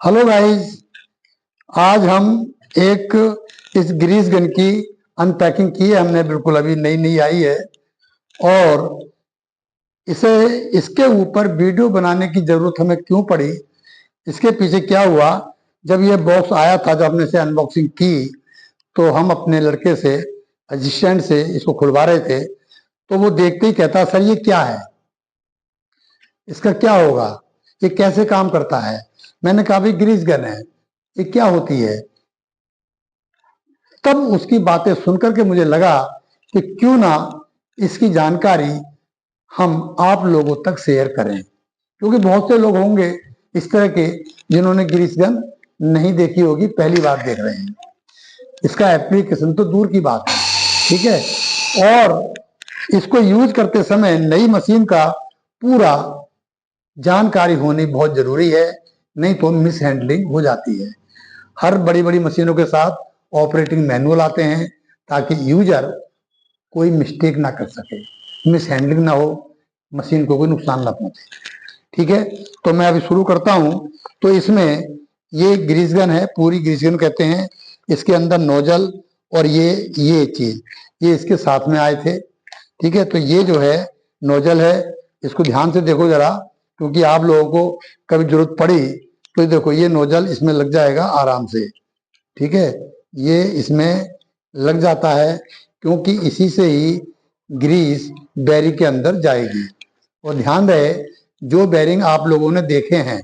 Hello guys. आज हम एक इस ग्रीस गन की अनपैकिंग की है हमने, बिल्कुल अभी नई नई आई है। और इसे इसके ऊपर वीडियो बनाने की जरूरत हमें क्यों पड़ी, इसके पीछे क्या हुआ। जब ये बॉक्स आया था, जब हमने इसे अनबॉक्सिंग की, तो हम अपने लड़के से, असिस्टेंट से इसको खुलवा रहे थे। तो वो देखते ही कहता, सर ये क्या है, इसका क्या होगा, ये कैसे काम करता है। मैंने कहा भाई ग्रीस गन है, ये क्या होती है। तब उसकी बातें सुनकर के मुझे लगा कि क्यों ना इसकी जानकारी हम आप लोगों तक शेयर करें, क्योंकि बहुत से लोग होंगे इस तरह के जिन्होंने ग्रीस गन नहीं देखी होगी, पहली बार देख रहे हैं। इसका एप्लीकेशन तो दूर की बात है, ठीक है। और इसको यूज करते समय नई मशीन का पूरा जानकारी होनी बहुत जरूरी है, नहीं तो मिस हैंडलिंग हो जाती है। हर बड़ी बड़ी मशीनों के साथ ऑपरेटिंग मैनुअल आते हैं, ताकि यूजर कोई मिस्टेक ना कर सके, मिस हैंडलिंग ना हो, मशीन को कोई नुकसान ना पहुंचे। ठीक है, तो मैं अभी शुरू करता हूं। तो इसमें ये ग्रीस गन है, पूरी ग्रीस गन कहते हैं। इसके अंदर नोजल और ये चीज ये इसके साथ में आए थे। ठीक है, तो ये जो है नोजल है, इसको ध्यान से देखो जरा, क्योंकि आप लोगों को कभी जरूरत पड़ी तो देखो ये नोजल इसमें लग जाएगा आराम से। ठीक है, ये इसमें लग जाता है, क्योंकि इसी से ही ग्रीस बैरिंग के अंदर जाएगी। और ध्यान रहे, जो बैरिंग आप लोगों ने देखे हैं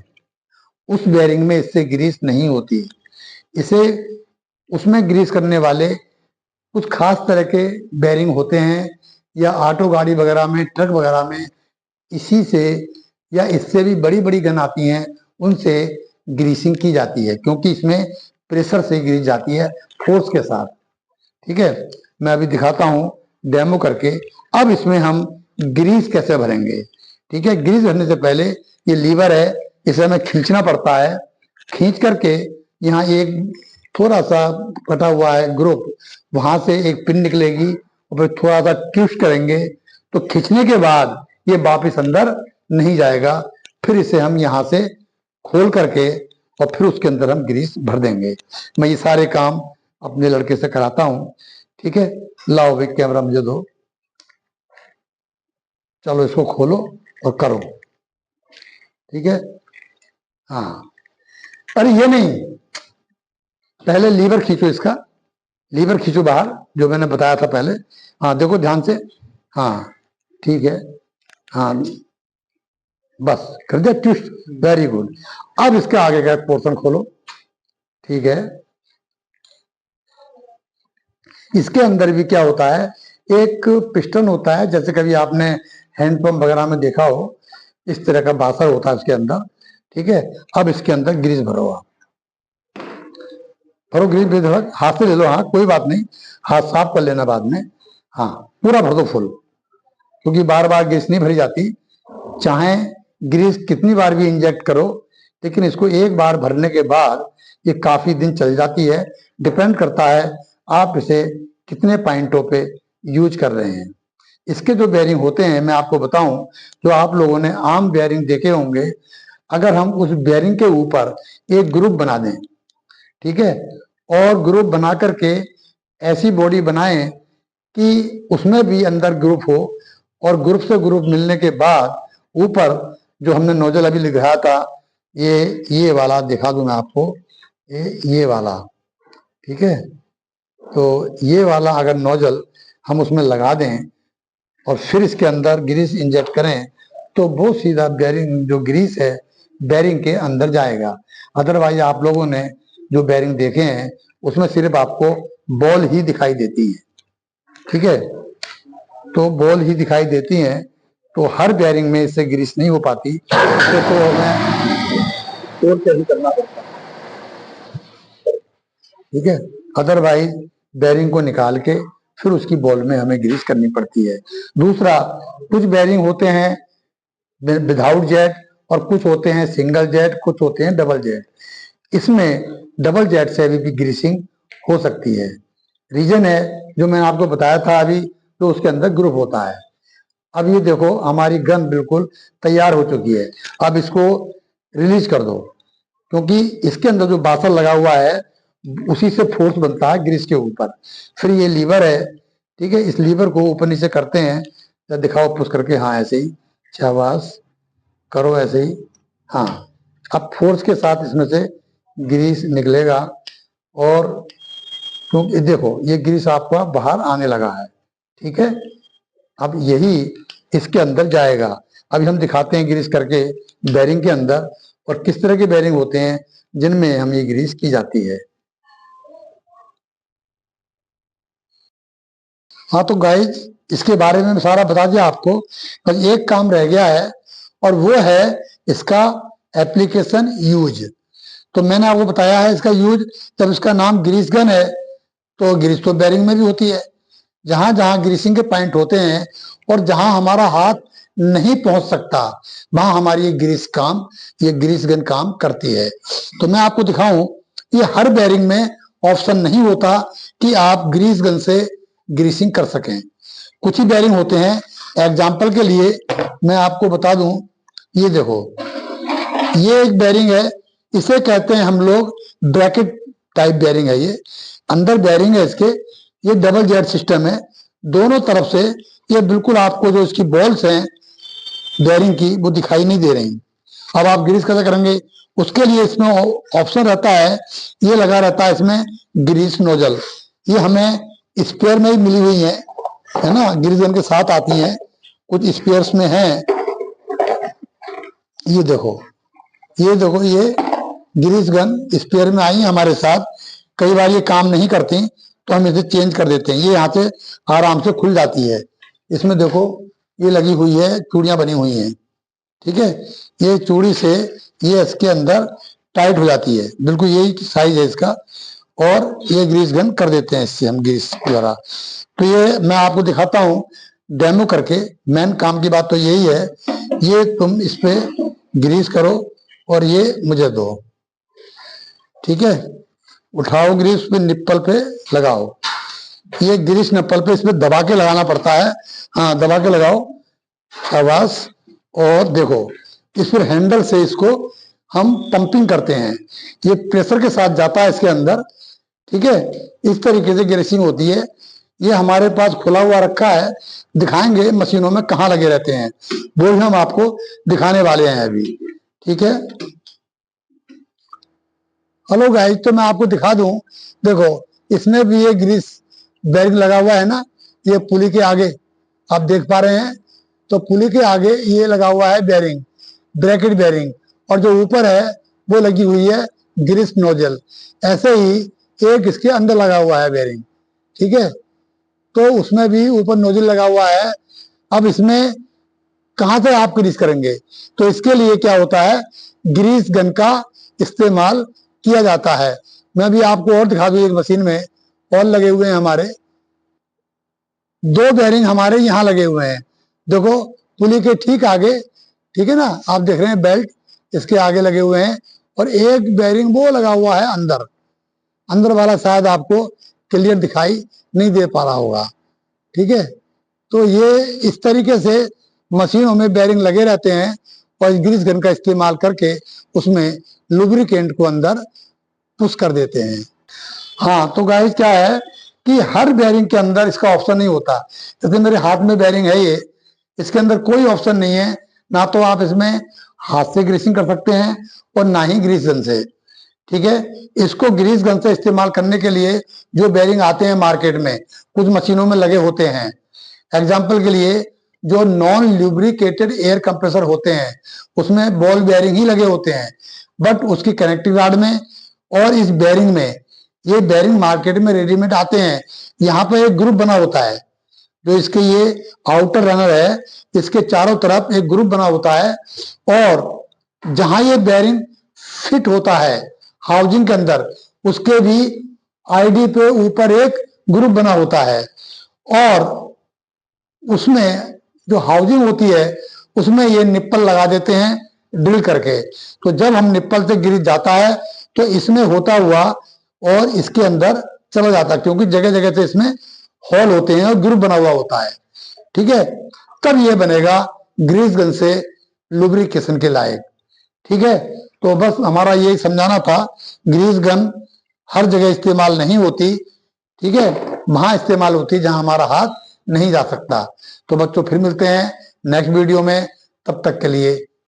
उस बैरिंग में इससे ग्रीस नहीं होती। इसे उसमें ग्रीस करने वाले कुछ खास तरह के बैरिंग होते हैं, या ऑटो गाड़ी वगैरह में, ट्रक वगैरह में इसी से या इससे भी बड़ी बड़ी गन आती हैं, उनसे ग्रीसिंग की जाती है, क्योंकि इसमें प्रेशर से ग्रीस जाती है, फोर्स के साथ। ठीक है, मैं अभी दिखाता हूं डेमो करके। अब इसमें हम ग्रीस कैसे भरेंगे। ठीक है, ग्रीस भरने से पहले ये लीवर है, इसे हमें खींचना पड़ता है। खींच करके यहाँ एक थोड़ा सा कटा हुआ है ग्रुप, वहां से एक पिन निकलेगी, और फिर थोड़ा सा ट्विस्ट करेंगे, तो खींचने के बाद ये वापिस अंदर नहीं जाएगा। फिर इसे हम यहाँ से खोल करके और फिर उसके अंदर हम ग्रीस भर देंगे। मैं ये सारे काम अपने लड़के से कराता हूँ। ठीक है, लाओ भाई कैमरा मुझे दो, चलो इसको खोलो और करो। ठीक है, हाँ, अरे ये नहीं, पहले लीवर खींचो, इसका लीवर खींचो बाहर, जो मैंने बताया था पहले। हाँ देखो ध्यान से, हाँ ठीक है, हाँ बस कर दिया ट्विस्ट, वेरी गुड। अब इसके आगे का पोर्शन खोलो। ठीक है, इसके अंदर भी क्या होता है, एक पिस्टन होता है, जैसे कभी आपने हैंडपंप वगैरह में देखा हो, इस तरह का बासर होता है इसके अंदर। ठीक है, अब इसके अंदर ग्रीस भरो, आप भरो ग्रीस, भरो हाथ से ले लो, हाँ कोई बात नहीं, हाथ साफ कर लेना बाद में। हाँ पूरा भर दो फुल, क्योंकि बार बार ग्रीस नहीं भरी जाती। चाहे ग्रीस कितनी बार भी इंजेक्ट करो, लेकिन इसको एक बार भरने के बाद ये काफी दिन चल जाती है। डिपेंड करता है आप इसे कितने पॉइंटों पे यूज कर रहे हैं। इसके जो बेयरिंग होते हैं, मैं आपको बताऊं, जो आप लोगों ने आम बेयरिंग देखे होंगे, अगर हम उस बेयरिंग के ऊपर एक ग्रुप बना दें, ठीक है, और ग्रुप बना करके ऐसी बॉडी बनाएं कि उसमें भी अंदर ग्रुप हो, और ग्रुप से ग्रुप मिलने के बाद ऊपर जो हमने नोजल अभी लिखाया था, ये वाला दिखा दूं मैं आपको, ये वाला। ठीक है, तो ये वाला अगर नोजल हम उसमें लगा दें और फिर इसके अंदर ग्रीस इंजेक्ट करें, तो वो सीधा बेरिंग, जो ग्रीस है बेरिंग के अंदर जाएगा। अदरवाइज आप लोगों ने जो बेरिंग देखे हैं उसमें सिर्फ आपको बॉल ही दिखाई देती है। ठीक है, तो बॉल ही दिखाई देती हैं, तो हर बेरिंग में इससे ग्रीस नहीं हो पाती, तो हमें तोड़ के ही करना पड़ता है। ठीक है, अदरवाइज बेरिंग को निकाल के फिर उसकी बॉल में हमें ग्रीस करनी पड़ती है। दूसरा, कुछ बेरिंग होते हैं विदाउट जेट, और कुछ होते हैं सिंगल जेट, कुछ होते हैं डबल जेट। इसमें डबल जेट से अभी भी ग्रीसिंग हो सकती है। रीजन है जो मैंने आपको बताया था अभी, तो उसके अंदर ग्रुप होता है। अब ये देखो हमारी गन बिल्कुल तैयार हो चुकी है, अब इसको रिलीज कर दो। क्योंकि इसके अंदर जो बासल लगा हुआ है उसी से फोर्स बनता है ग्रीस के ऊपर। फिर ये लीवर है, ठीक है, इस लीवर को ऊपर नीचे करते हैं, तो दिखाओ पुश करके, हाँ ऐसे ही, शाबाश, करो ऐसे ही, हाँ। अब फोर्स के साथ इसमें से ग्रीस निकलेगा, और क्योंकि देखो ये ग्रीस आपका बाहर आने लगा है, ठीक है। अब यही इसके अंदर जाएगा। अभी हम दिखाते हैं ग्रीस करके बेरिंग के अंदर, और किस तरह के बेरिंग होते हैं जिनमें हम ये ग्रीस की जाती है। हाँ तो गाइज इसके बारे में सारा बता दिया आपको, बस एक काम रह गया है, और वो है इसका एप्लीकेशन यूज। तो मैंने आपको बताया है इसका यूज, जब इसका नाम ग्रीस गन है तो ग्रीस तो बेरिंग में भी होती है। जहां जहां ग्रीसिंग के पॉइंट होते हैं और जहां हमारा हाथ नहीं पहुंच सकता, वहां हमारी ये ग्रीस गन काम करती है। तो मैं आपको दिखाऊं, ये हर बेरिंग में ऑप्शन नहीं होता कि आप ग्रीस गन से ग्रीसिंग कर सकें। कुछ ही बेरिंग होते हैं। एग्जाम्पल के लिए मैं आपको बता दूं, ये देखो, ये एक बेरिंग है, इसे कहते हैं हम लोग ब्रैकेट टाइप बेरिंग है। ये अंदर बेरिंग है इसके, ये डबल जेट सिस्टम है, दोनों तरफ से ये बिल्कुल आपको जो इसकी बॉल्स हैं बेरिंग की वो दिखाई नहीं दे रही। अब आप ग्रीस कैसे करेंगे, उसके लिए इसमें ऑप्शन रहता है, ये लगा रहता है इसमें ग्रीस नोजल। ये हमें स्पेयर में ही मिली हुई है ना, ग्रीस गन के साथ आती हैं, कुछ स्पेयर्स में है। ये देखो, ये देखो, ये ग्रीस गन स्पेयर में आई हमारे साथ। कई बार ये काम नहीं करती तो हम इसे चेंज कर देते हैं, ये यहाँ से आराम से खुल जाती है। इसमें देखो ये लगी हुई है, चूड़ियां बनी हुई हैं, ठीक है। ये चूड़ी से ये इसके अंदर टाइट हो जाती है, बिल्कुल यही साइज है इसका, और ये ग्रीस गन कर देते हैं इससे हम ग्रीस द्वारा। तो ये मैं आपको दिखाता हूँ डेमो करके। मेन काम की बात तो यही है, ये तुम इस पे ग्रीस करो और ये मुझे दो, ठीक है। उठाओ ग्रीस पे, निप्पल पे लगाओ, ये ग्रीस निप्पल पे इसमें दबा के लगाना पड़ता है, हाँ दबा के लगाओ, शाबाश। और देखो इस पर हैंडल से इसको हम पंपिंग करते हैं, ये प्रेशर के साथ जाता है इसके अंदर, ठीक है। इस तरीके से ग्रीसिंग होती है। ये हमारे पास खुला हुआ रखा है, दिखाएंगे मशीनों में कहाँ लगे रहते हैं, वो भी हम आपको दिखाने वाले हैं अभी, ठीक है। हेलो गाइस, तो मैं आपको दिखा दूं, देखो इसमें भी ये ग्रीस बेरिंग लगा हुआ है ना, ये पुली के आगे आप देख पा रहे हैं, तो पुली के आगे ये लगा हुआ है बेरिंग, ब्रैकेट बेरिंग, और जो ऊपर है वो लगी हुई है ग्रीस नोजल। ऐसे ही एक इसके अंदर लगा हुआ है बेरिंग, ठीक है, तो उसमें भी ऊपर नोजल लगा हुआ है। अब इसमें कहां से आप ग्रीस करेंगे, तो इसके लिए क्या होता है, ग्रीस गन का इस्तेमाल किया जाता है। मैं भी आपको और दिखा दूं, एक मशीन में और लगे हुए हैं हमारे दो बेरिंग, हमारे यहाँ लगे हुए हैं, देखो पुली के ठीक आगे, ठीक है ना, आप देख रहे हैं बेल्ट इसके आगे लगे हुए हैं, और एक बेरिंग वो लगा हुआ है अंदर, अंदर वाला शायद आपको क्लियर दिखाई नहीं दे पा रहा होगा, ठीक है। तो ये इस तरीके से मशीनों में बेरिंग लगे रहते हैं, और इस ग्रीस गन का इस्तेमाल करके उसमें लुब्रिकेंट को अंदर पुश कर देते हैं। हाँ तो गाइस क्या है कि हर बेरिंग के अंदर इसका ऑप्शन नहीं होता। जैसे मेरे हाथ में बेरिंग है ये, इसके अंदर कोई ऑप्शन नहीं है, ना तो आप इसमें हाथ से ग्रीसिंग कर सकते हैं और ना ही ग्रीस गन से, ठीक है। इसको ग्रीस गन से इस्तेमाल करने के लिए जो बेरिंग आते हैं मार्केट में, कुछ मशीनों में लगे होते हैं। एग्जाम्पल के लिए जो नॉन ल्यूब्रिकेटेड एयर कंप्रेसर होते हैं उसमें बॉल बेरिंग ही लगे होते हैं, बट उसकी कनेक्टिंग रॉड में और इस बेरिंग में, ये बेरिंग मार्केट में रेडीमेड आते हैं, यहाँ पर एक ग्रुप बना होता है, जो इसके ये आउटर रनर है, इसके चारों तरफ एक ग्रुप बना होता है, और जहां ये बेरिंग फिट होता है हाउसिंग के अंदर, उसके भी आईडी पे ऊपर एक ग्रुप बना होता है, और उसमें जो हाउसिंग होती है उसमें ये निप्पल लगा देते हैं ड्रिल करके। तो जब हम निप्पल से गिर जाता है तो इसमें होता हुआ और इसके अंदर चला जाता है, क्योंकि जगह जगह से इसमें होल होते हैं और ग्रुप बना हुआ होता है, ठीक है। तब ये बनेगा ग्रीस गन से लुब्रिकेशन के लायक, ठीक है। तो बस हमारा यही समझाना था, ग्रीस गन हर जगह इस्तेमाल नहीं होती, ठीक है, वहां इस्तेमाल होती जहां हमारा हाथ नहीं जा सकता। तो बच्चों फिर मिलते हैं नेक्स्ट वीडियो में, तब तक के लिए